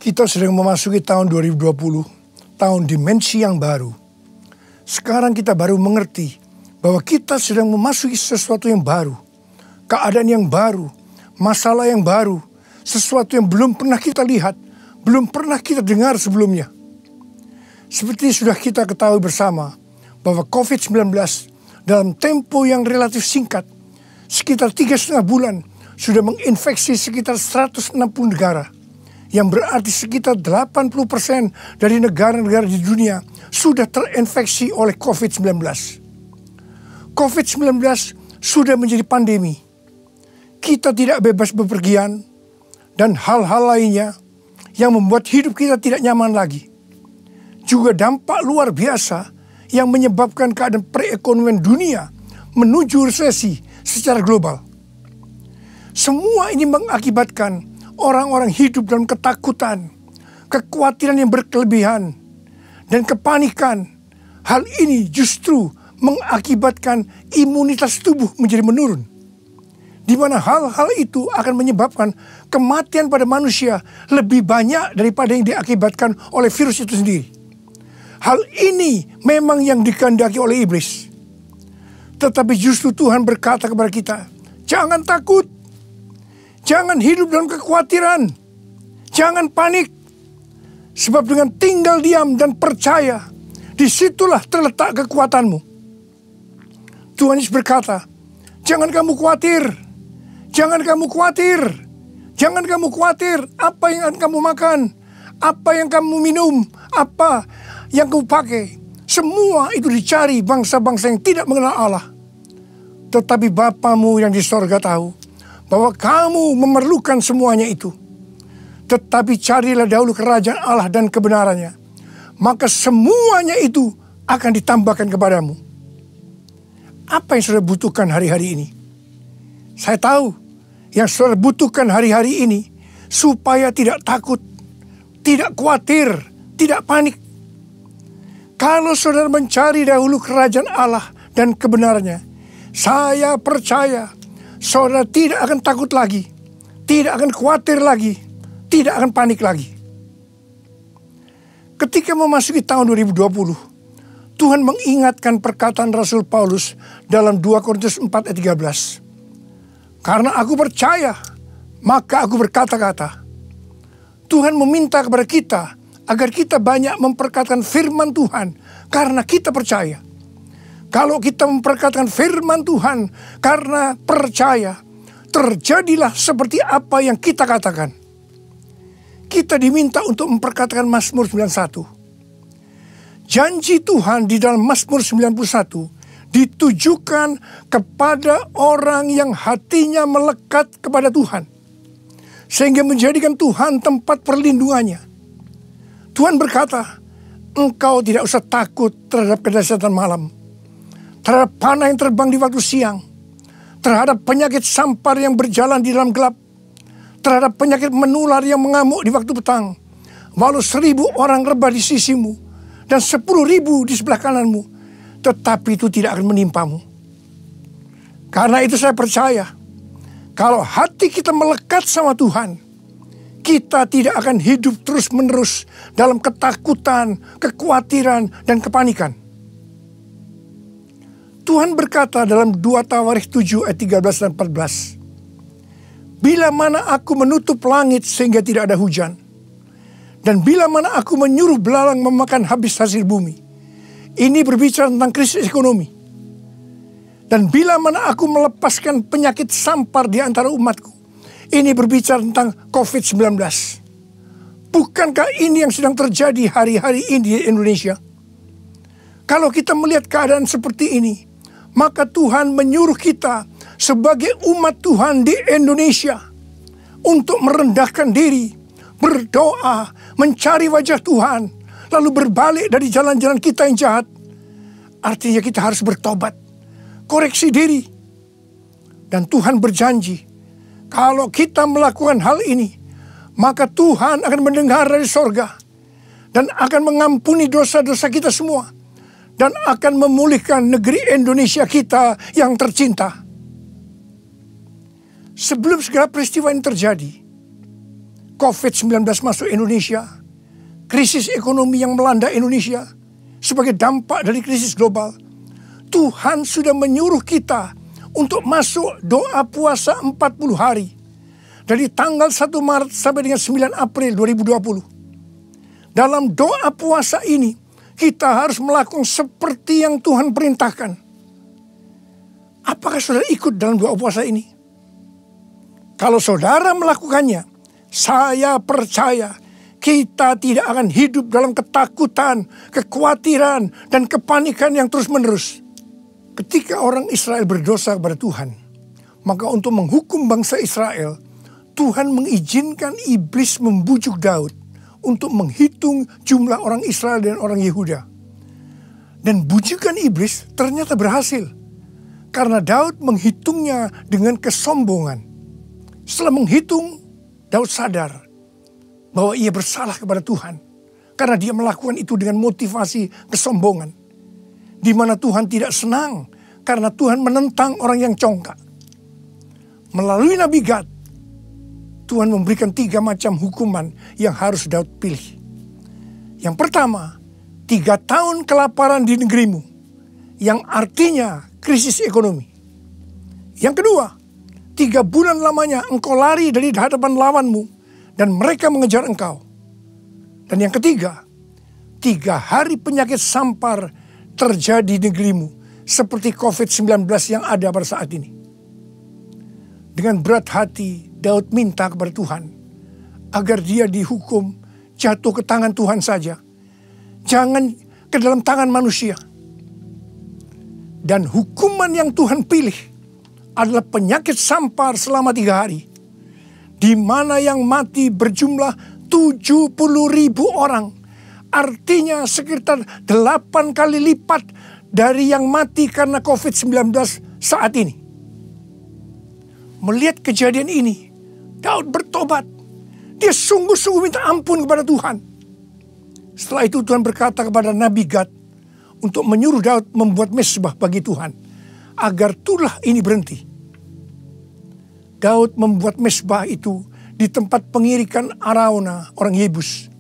Kita sedang memasuki tahun 2020, tahun dimensi yang baru. Sekarang kita baru mengerti bahwa kita sedang memasuki sesuatu yang baru. Keadaan yang baru, masalah yang baru, sesuatu yang belum pernah kita lihat, belum pernah kita dengar sebelumnya. Seperti sudah kita ketahui bersama bahwa COVID-19 dalam tempo yang relatif singkat, sekitar 3,5 bulan, sudah menginfeksi sekitar 160 negara. Yang berarti sekitar 80% dari negara-negara di dunia sudah terinfeksi oleh COVID-19. COVID-19 sudah menjadi pandemi. Kita tidak bebas bepergian dan hal-hal lainnya yang membuat hidup kita tidak nyaman lagi. Juga dampak luar biasa yang menyebabkan keadaan perekonomian dunia menuju resesi secara global. Semua ini mengakibatkan orang-orang hidup dalam ketakutan, kekhawatiran yang berkelebihan, dan kepanikan. Hal ini justru mengakibatkan imunitas tubuh menjadi menurun. Di mana hal-hal itu akan menyebabkan kematian pada manusia lebih banyak daripada yang diakibatkan oleh virus itu sendiri. Hal ini memang yang dikehendaki oleh iblis. Tetapi justru Tuhan berkata kepada kita, jangan takut. Jangan hidup dalam kekhawatiran. Jangan panik. Sebab dengan tinggal diam dan percaya, disitulah terletak kekuatanmu. Tuhan Yesus berkata, jangan kamu khawatir. Jangan kamu khawatir. Jangan kamu khawatir apa yang akan kamu makan. Apa yang kamu minum. Apa yang kamu pakai. Semua itu dicari bangsa-bangsa yang tidak mengenal Allah. Tetapi Bapamu yang di sorga tahu bahwa kamu memerlukan semuanya itu. Tetapi carilah dahulu kerajaan Allah dan kebenarannya. Maka semuanya itu akan ditambahkan kepadamu. Apa yang saudara butuhkan hari-hari ini? Saya tahu yang saudara butuhkan hari-hari ini supaya tidak takut, tidak khawatir, tidak panik. Kalau saudara mencari dahulu kerajaan Allah dan kebenarannya, saya percaya saudara tidak akan takut lagi, tidak akan khawatir lagi, tidak akan panik lagi. Ketika memasuki tahun 2020, Tuhan mengingatkan perkataan Rasul Paulus dalam 2 Korintus 4 ayat 13. Karena aku percaya, maka aku berkata-kata. Tuhan meminta kepada kita agar kita banyak memperkatakan firman Tuhan karena kita percaya. Kalau kita memperkatakan firman Tuhan karena percaya, terjadilah seperti apa yang kita katakan. Kita diminta untuk memperkatakan Mazmur 91. Janji Tuhan di dalam Mazmur 91 ditujukan kepada orang yang hatinya melekat kepada Tuhan. Sehingga menjadikan Tuhan tempat perlindungannya. Tuhan berkata, engkau tidak usah takut terhadap kedahsyatan malam. Terhadap panah yang terbang di waktu siang. Terhadap penyakit sampar yang berjalan di dalam gelap. Terhadap penyakit menular yang mengamuk di waktu petang. Walau 1.000 orang rebah di sisimu dan 10.000 di sebelah kananmu, tetapi itu tidak akan menimpamu. Karena itu saya percaya, kalau hati kita melekat sama Tuhan, kita tidak akan hidup terus-menerus dalam ketakutan, kekhawatiran, dan kepanikan. Tuhan berkata dalam 2 Tawarikh 7 ayat 13 dan 14. Bila mana aku menutup langit sehingga tidak ada hujan. Dan bila mana aku menyuruh belalang memakan habis hasil bumi. Ini berbicara tentang krisis ekonomi. Dan bila mana aku melepaskan penyakit sampar di antara umatku. Ini berbicara tentang COVID-19. Bukankah ini yang sedang terjadi hari-hari ini di Indonesia? Kalau kita melihat keadaan seperti ini, maka Tuhan menyuruh kita sebagai umat Tuhan di Indonesia untuk merendahkan diri, berdoa, mencari wajah Tuhan, lalu berbalik dari jalan-jalan kita yang jahat. Artinya kita harus bertobat, koreksi diri. Dan Tuhan berjanji, kalau kita melakukan hal ini, maka Tuhan akan mendengar dari sorga dan akan mengampuni dosa-dosa kita semua. Dan akan memulihkan negeri Indonesia kita yang tercinta. Sebelum segala peristiwa ini terjadi, COVID-19 masuk Indonesia, krisis ekonomi yang melanda Indonesia sebagai dampak dari krisis global, Tuhan sudah menyuruh kita untuk masuk doa puasa 40 hari. Dari tanggal 1 Maret sampai dengan 9 April 2020. Dalam doa puasa ini, kita harus melakukan seperti yang Tuhan perintahkan. Apakah saudara ikut dalam doa puasa ini? Kalau saudara melakukannya, saya percaya kita tidak akan hidup dalam ketakutan, kekhawatiran, dan kepanikan yang terus-menerus. Ketika orang Israel berdosa kepada Tuhan, maka untuk menghukum bangsa Israel, Tuhan mengizinkan iblis membujuk Daud untuk menghitung jumlah orang Israel dan orang Yehuda. Dan bujukan iblis ternyata berhasil. Karena Daud menghitungnya dengan kesombongan. Setelah menghitung, Daud sadar bahwa ia bersalah kepada Tuhan. Karena dia melakukan itu dengan motivasi kesombongan. Di mana Tuhan tidak senang karena Tuhan menentang orang yang congkak. Melalui Nabi Gad, Tuhan memberikan 3 macam hukuman yang harus Daud pilih. Yang pertama, 3 tahun kelaparan di negerimu, yang artinya krisis ekonomi. Yang kedua, 3 bulan lamanya engkau lari dari hadapan lawanmu dan mereka mengejar engkau. Dan yang ketiga, 3 hari penyakit sampar terjadi di negerimu seperti COVID-19 yang ada pada saat ini. Dengan berat hati, Daud minta kepada Tuhan agar dia dihukum jatuh ke tangan Tuhan saja. Jangan ke dalam tangan manusia. Dan hukuman yang Tuhan pilih adalah penyakit sampar selama 3 hari. Di mana yang mati berjumlah 70.000 orang. Artinya sekitar 8 kali lipat dari yang mati karena COVID-19 saat ini. Melihat kejadian ini, Daud bertobat. Dia sungguh-sungguh minta ampun kepada Tuhan. Setelah itu Tuhan berkata kepada Nabi Gad untuk menyuruh Daud membuat mezbah bagi Tuhan agar tulah ini berhenti. Daud membuat mezbah itu di tempat pengirikan Arauna, orang Yebus.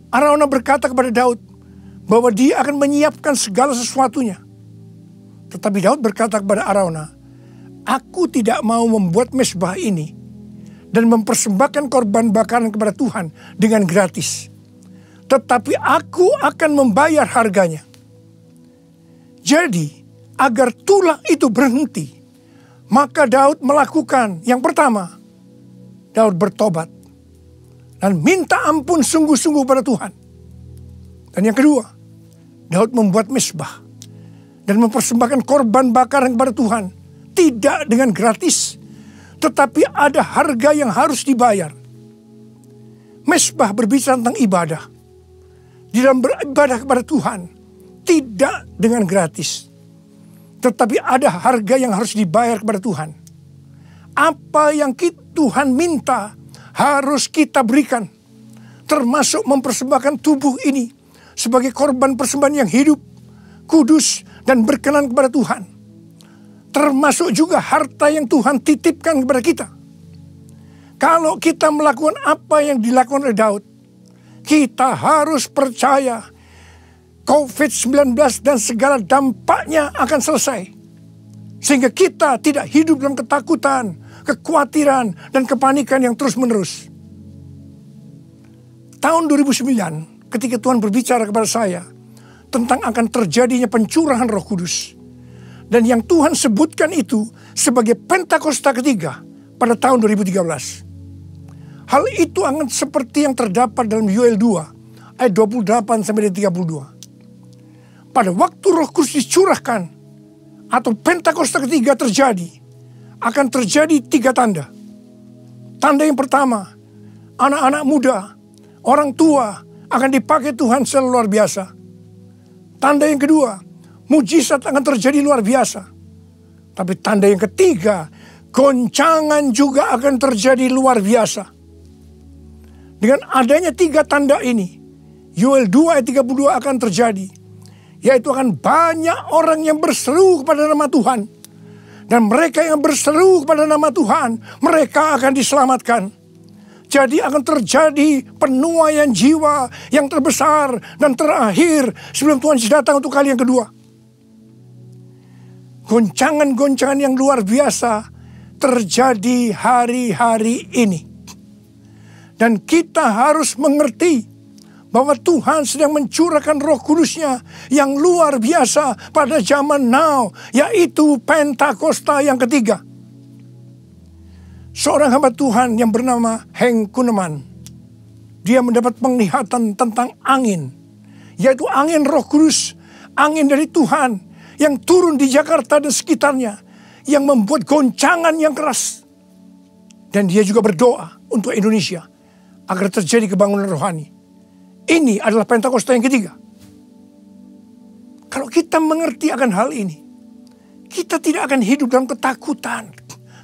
Arauna berkata kepada Daud bahwa dia akan menyiapkan segala sesuatunya. Tetapi Daud berkata kepada Arauna, aku tidak mau membuat mezbah ini dan mempersembahkan korban bakaran kepada Tuhan dengan gratis. Tetapi aku akan membayar harganya. Jadi, agar tulah itu berhenti, maka Daud melakukan yang pertama, Daud bertobat dan minta ampun sungguh-sungguh pada Tuhan. Dan yang kedua, Daud membuat mezbah dan mempersembahkan korban bakaran kepada Tuhan. Tidak dengan gratis, tetapi ada harga yang harus dibayar. Mezbah berbicara tentang ibadah. Di dalam beribadah kepada Tuhan, tidak dengan gratis. Tetapi ada harga yang harus dibayar kepada Tuhan. Apa yang Tuhan minta harus kita berikan. Termasuk mempersembahkan tubuh ini sebagai korban persembahan yang hidup, kudus, dan berkenan kepada Tuhan. Termasuk juga harta yang Tuhan titipkan kepada kita. Kalau kita melakukan apa yang dilakukan oleh Daud, kita harus percaya COVID-19 dan segala dampaknya akan selesai. Sehingga kita tidak hidup dalam ketakutan, kekhawatiran, dan kepanikan yang terus-menerus. Tahun 2009, ketika Tuhan berbicara kepada saya tentang akan terjadinya pencurahan Roh Kudus. Dan yang Tuhan sebutkan itu sebagai Pentakosta ketiga pada tahun 2013. Hal itu akan seperti yang terdapat dalam Yoel 2 ayat 28 sampai 32. Pada waktu Roh Kudus dicurahkan atau Pentakosta ketiga terjadi, akan terjadi 3 tanda. Tanda yang pertama, anak-anak muda, orang tua akan dipakai Tuhan secara luar biasa. Tanda yang kedua, mujizat akan terjadi luar biasa. Tapi tanda yang ketiga, goncangan juga akan terjadi luar biasa. Dengan adanya 3 tanda ini, Yoel 2 ayat 32 akan terjadi. Yaitu akan banyak orang yang berseru kepada nama Tuhan. Dan mereka yang berseru kepada nama Tuhan, mereka akan diselamatkan. Jadi akan terjadi penuaian jiwa yang terbesar dan terakhir sebelum Tuhan Yesus datang untuk kali yang kedua. Goncangan-goncangan yang luar biasa terjadi hari-hari ini. Dan kita harus mengerti bahwa Tuhan sedang mencurahkan Roh Kudus-Nya yang luar biasa pada zaman now, yaitu Pentakosta yang ketiga. Seorang hamba Tuhan yang bernama Henk Kuneman, dia mendapat penglihatan tentang angin, yaitu angin Roh Kudus, angin dari Tuhan yang turun di Jakarta dan sekitarnya, yang membuat goncangan yang keras. Dan dia juga berdoa untuk Indonesia agar terjadi kebangunan rohani. Ini adalah Pentakosta yang ketiga. Kalau kita mengerti akan hal ini, kita tidak akan hidup dalam ketakutan,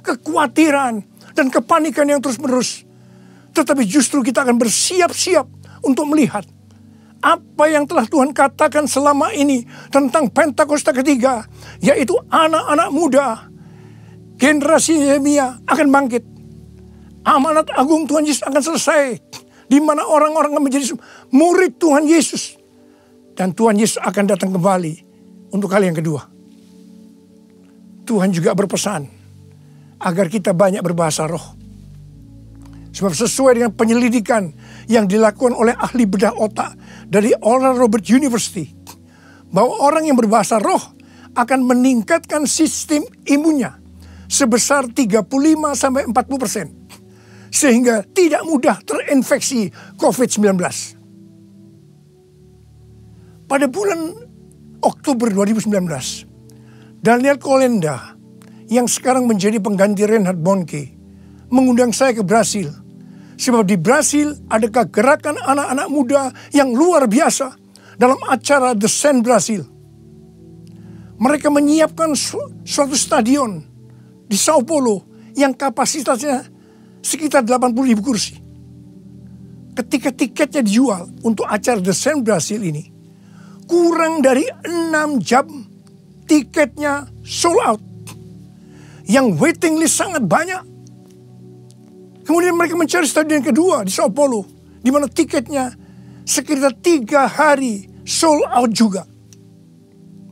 kekhawatiran, dan kepanikan yang terus-menerus. Tetapi justru kita akan bersiap-siap untuk melihat apa yang telah Tuhan katakan selama ini tentang Pentakosta ketiga, yaitu anak-anak muda, generasi Yeremia akan bangkit. Amanat agung Tuhan Yesus akan selesai, di mana orang-orang akan menjadi murid Tuhan Yesus. Dan Tuhan Yesus akan datang kembali untuk kali yang kedua. Tuhan juga berpesan agar kita banyak berbahasa roh. Sebab sesuai dengan penyelidikan yang dilakukan oleh ahli bedah otak dari Oral Roberts University, bahwa orang yang berbahasa roh akan meningkatkan sistem imunnya sebesar 35-40%. Sehingga tidak mudah terinfeksi COVID-19. Pada bulan Oktober 2019, Daniel Kolenda yang sekarang menjadi pengganti Reinhard Bonnke mengundang saya ke Brasil. Sebab di Brasil ada gerakan anak-anak muda yang luar biasa dalam acara The Send Brasil. Mereka menyiapkan suatu stadion di Sao Paulo yang kapasitasnya sekitar 80.000 kursi. Ketika tiketnya dijual untuk acara The Send Brasil ini, kurang dari 6 jam tiketnya sold out. Yang waiting list sangat banyak. Kemudian mereka mencari stadion kedua di Sao Paulo, di mana tiketnya sekitar 3 hari sold out juga.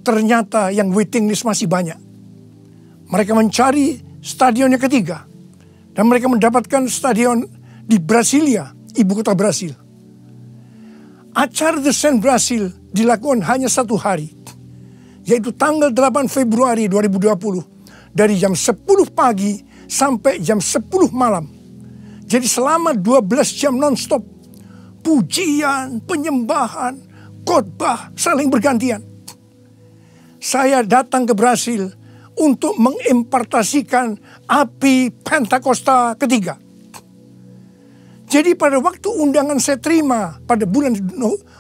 Ternyata yang waiting list masih banyak. Mereka mencari stadion yang ketiga, dan mereka mendapatkan stadion di Brasilia, ibu kota Brasil. Acara The Send Brasil dilakukan hanya 1 hari, yaitu tanggal 8 Februari 2020. Dari jam 10 pagi sampai jam 10 malam. Jadi selama 12 jam non-stop. Pujian, penyembahan, khotbah saling bergantian. Saya datang ke Brasil untuk mengimpartasikan api Pentakosta ketiga. Jadi pada waktu undangan saya terima pada bulan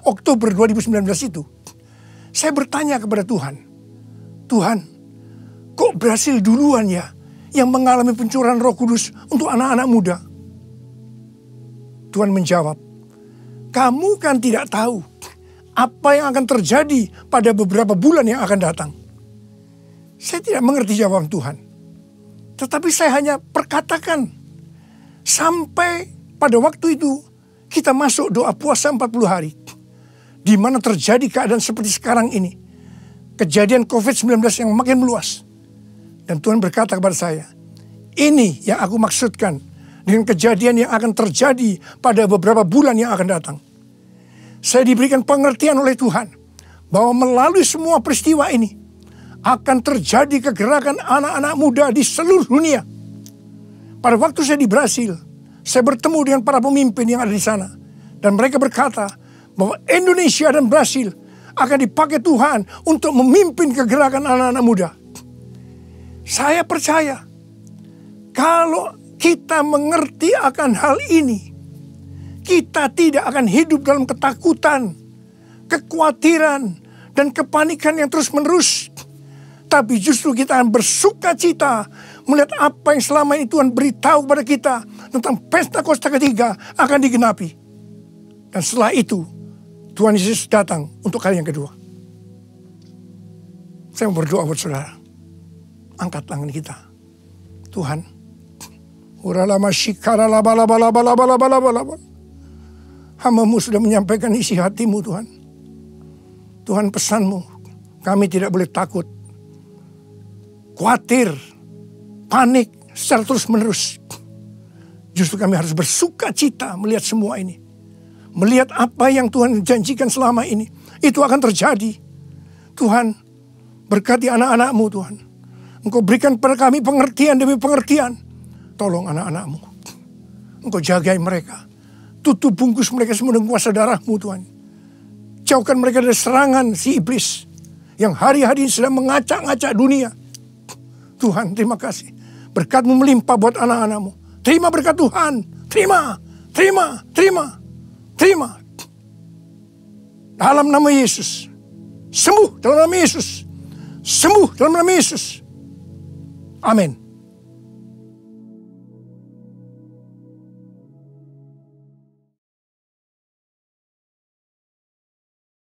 Oktober 2019 itu, saya bertanya kepada Tuhan, Tuhan, kok Brasil duluan ya yang mengalami pencurahan Roh Kudus untuk anak-anak muda? Tuhan menjawab, kamu kan tidak tahu apa yang akan terjadi pada beberapa bulan yang akan datang. Saya tidak mengerti jawaban Tuhan. Tetapi saya hanya perkatakan, sampai pada waktu itu kita masuk doa puasa 40 hari. Di mana terjadi keadaan seperti sekarang ini. Kejadian COVID-19 yang makin meluas. Dan Tuhan berkata kepada saya, ini yang aku maksudkan dengan kejadian yang akan terjadi pada beberapa bulan yang akan datang. Saya diberikan pengertian oleh Tuhan bahwa melalui semua peristiwa ini akan terjadi kegerakan anak-anak muda di seluruh dunia. Pada waktu saya di Brasil, saya bertemu dengan para pemimpin yang ada di sana. Dan mereka berkata bahwa Indonesia dan Brasil akan dipakai Tuhan untuk memimpin kegerakan anak-anak muda. Saya percaya kalau kita mengerti akan hal ini, kita tidak akan hidup dalam ketakutan, kekhawatiran, dan kepanikan yang terus-menerus. Tapi justru kita akan bersuka cita melihat apa yang selama ini Tuhan beritahu kepada kita tentang Pentakosta ketiga akan digenapi. Dan setelah itu Tuhan Yesus datang untuk kali yang kedua. Saya mau berdoa buat saudara. Angkat tangan kita. Tuhan, Hamba-Mu sudah menyampaikan isi hati-Mu Tuhan. Tuhan, pesan-Mu, kami tidak boleh takut, khawatir, panik secara terus-menerus. Justru kami harus bersuka cita melihat semua ini. Melihat apa yang Tuhan janjikan selama ini. Itu akan terjadi. Tuhan, berkati anak-anak-Mu Tuhan. Engkau berikan pada kami pengertian demi pengertian. Tolong anak-anak-Mu. Engkau jagai mereka. Tutup bungkus mereka semua dengan kuasa darah-Mu Tuhan. Jauhkan mereka dari serangan si iblis. Yang hari-hari sedang mengacak-ngacak dunia. Tuhan, terima kasih. Berkat-Mu melimpah buat anak-anak-Mu. Terima berkat Tuhan. Terima. Dalam nama Yesus. Sembuh dalam nama Yesus. Sembuh dalam nama Yesus. Amin.